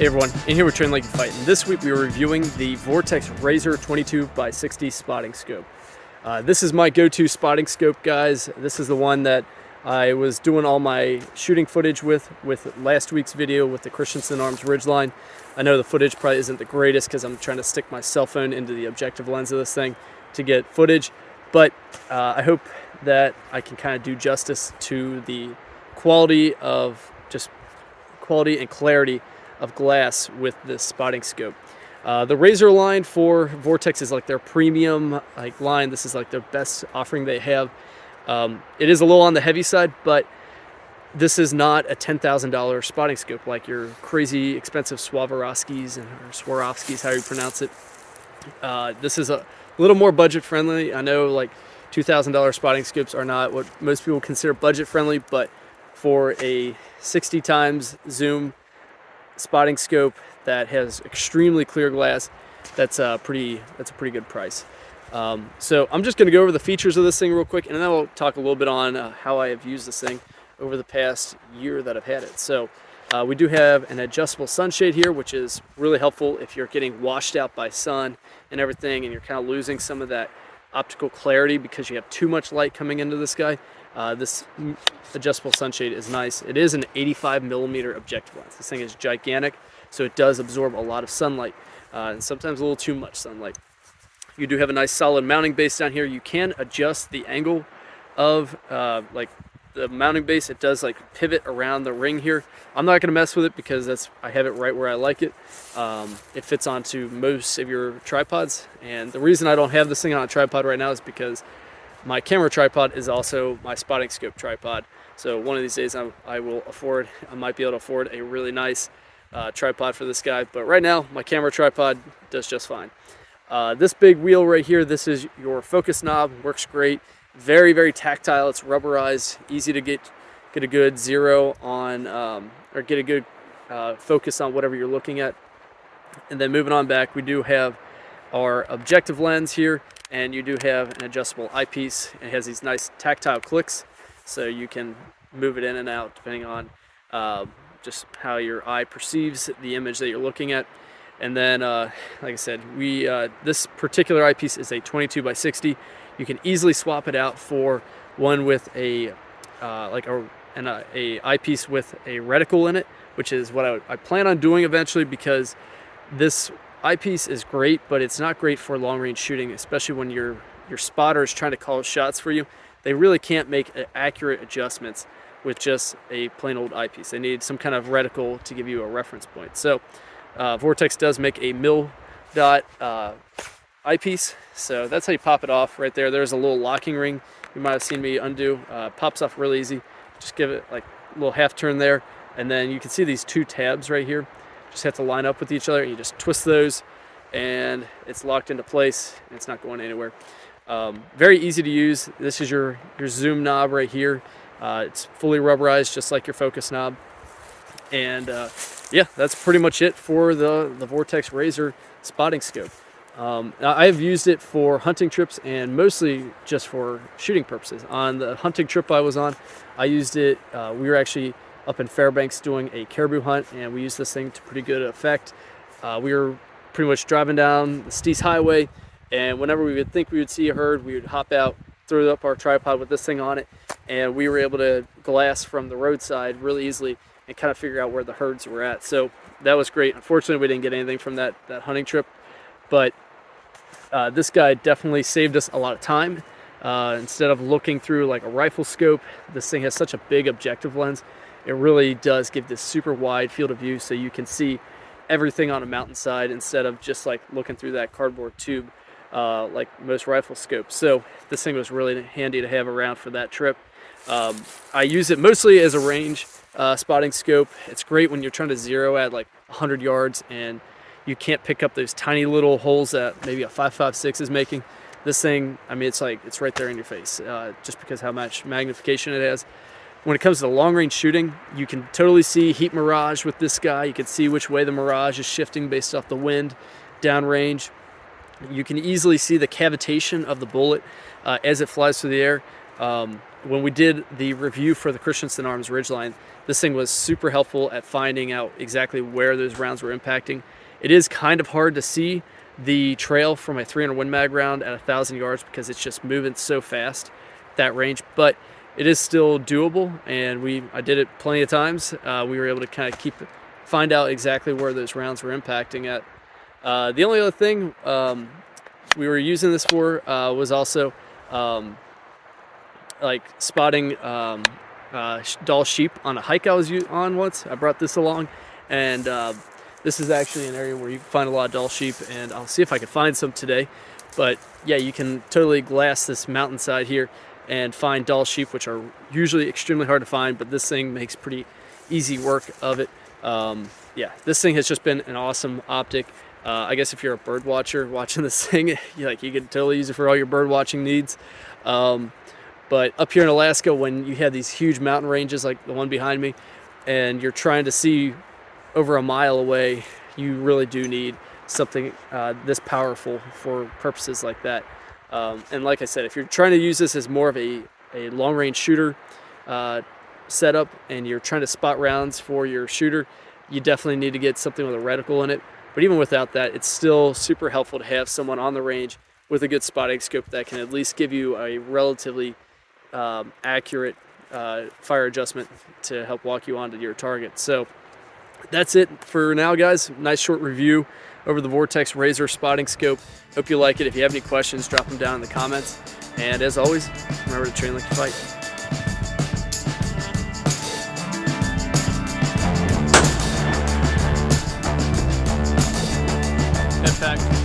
Hey everyone, in here with Train Like You Fight. And this week we are reviewing the Vortex Razor 22x60 spotting scope. This is my go-to spotting scope, guys. This is the one that I was doing all my shooting footage with last week's video with the Christensen Arms Ridgeline. I know the footage probably isn't the greatest because I'm trying to stick my cell phone into the objective lens of this thing to get footage, but I hope that I can kind of do justice to the quality and clarity of glass with this spotting scope. The Razor line for Vortex is like their premium line. This is like the best offering they have. It is a little on the heavy side, but this is not a $10,000 spotting scope like your crazy expensive Swarovskis or Swarovskis, how you pronounce it. This is a little more budget friendly. I know like $2,000 spotting scopes are not what most people consider budget friendly, but for a 60 times zoom spotting scope that has extremely clear glass, that's a pretty good price. So I'm just going to go over the features of this thing real quick, and then I'll talk a little bit on how I have used this thing over the past year that I've had it. So we do have an adjustable sunshade here, which is really helpful if you're getting washed out by sun and everything, and you're kind of losing some of that optical clarity because you have too much light coming into this guy. This adjustable sunshade is nice. It is an 85mm objective lens. This thing is gigantic, so it does absorb a lot of sunlight, and sometimes a little too much sunlight. You do have a nice solid mounting base down here. You can adjust the angle of like the mounting base. It does like pivot around the ring here. I'm not going to mess with it because I have it right where I like it. It fits onto most of your tripods, and the reason I don't have this thing on a tripod right now is because my camera tripod is also my spotting scope tripod. So one of these days I might be able to afford a really nice tripod for this guy. But right now my camera tripod does just fine. This big wheel right here, this is your focus knob, works great. Very, very tactile. It's rubberized, easy to get a good zero on, or get a good focus on whatever you're looking at. And then moving on back, we do have our objective lens here, and you do have an adjustable eyepiece. It has these nice tactile clicks, so you can move it in and out depending on just how your eye perceives the image that you're looking at. And then, like I said, this particular eyepiece is a 22x60. You can easily swap it out for one with a eyepiece with a reticle in it, which is what I plan on doing eventually, because this eyepiece is great, but it's not great for long-range shooting, especially when your spotter is trying to call shots for you. They really can't make accurate adjustments with just a plain old eyepiece. They need some kind of reticle to give you a reference point. So Vortex does make a mil dot eyepiece, so that's how you pop it off right there. There's a little locking ring you might have seen me undo. Pops off really easy. Just give it like a little half turn there, and then you can see these two tabs right here. Just have to line up with each other, and you just twist those, and it's locked into place, and it's not going anywhere. Very easy to use. This is your zoom knob right here. It's fully rubberized, just like your focus knob. And yeah, that's pretty much it for the Vortex Razor spotting scope. Now I've used it for hunting trips and mostly just for shooting purposes. On the hunting trip I was on, I used it. We were actually up in Fairbanks doing a caribou hunt, and we used this thing to pretty good effect. We were pretty much driving down the Steese Highway, and whenever we would think we would see a herd, we would hop out, throw up our tripod with this thing on it, and we were able to glass from the roadside really easily and kind of figure out where the herds were at. So that was great. Unfortunately, we didn't get anything from that hunting trip, but this guy definitely saved us a lot of time. Instead of looking through like a rifle scope, this thing has such a big objective lens. It really does give this super wide field of view, so you can see everything on a mountainside instead of just like looking through that cardboard tube like most rifle scopes. So this thing was really handy to have around for that trip. I use it mostly as a range spotting scope. It's great when you're trying to zero at like 100 yards and you can't pick up those tiny little holes that maybe a 5.56 is making. This thing, I mean, it's right there in your face, just because how much magnification it has. When it comes to long-range shooting, you can totally see heat mirage with this guy. You can see which way the mirage is shifting based off the wind downrange. You can easily see the cavitation of the bullet as it flies through the air. When we did the review for the Christensen Arms Ridgeline, this thing was super helpful at finding out exactly where those rounds were impacting. It is kind of hard to see the trail from a 300 Win Mag round at 1,000 yards because it's just moving so fast that range, but it is still doable, and I did it plenty of times. We were able to kind of find out exactly where those rounds were impacting at. The only other thing we were using this for was also like spotting Dall sheep on a hike I was on once. I brought this along, and this is actually an area where you can find a lot of Dall sheep, and I'll see if I can find some today. But yeah, you can totally glass this mountainside here and find Dall sheep, which are usually extremely hard to find, but this thing makes pretty easy work of it. Yeah, this thing has just been an awesome optic. I guess if you're a bird watcher watching this thing, you can totally use it for all your bird watching needs. But up here in Alaska, when you have these huge mountain ranges like the one behind me, and you're trying to see over a mile away, you really do need something this powerful for purposes like that. And like I said, if you're trying to use this as more of a long-range shooter setup, and you're trying to spot rounds for your shooter, you definitely need to get something with a reticle in it. But even without that, it's still super helpful to have someone on the range with a good spotting scope that can at least give you a relatively accurate fire adjustment to help walk you onto your target. So that's it for now, guys. Nice short review over the Vortex Razor spotting scope. Hope you like it. If you have any questions, drop them down in the comments. And as always, remember to train like you fight. Head back.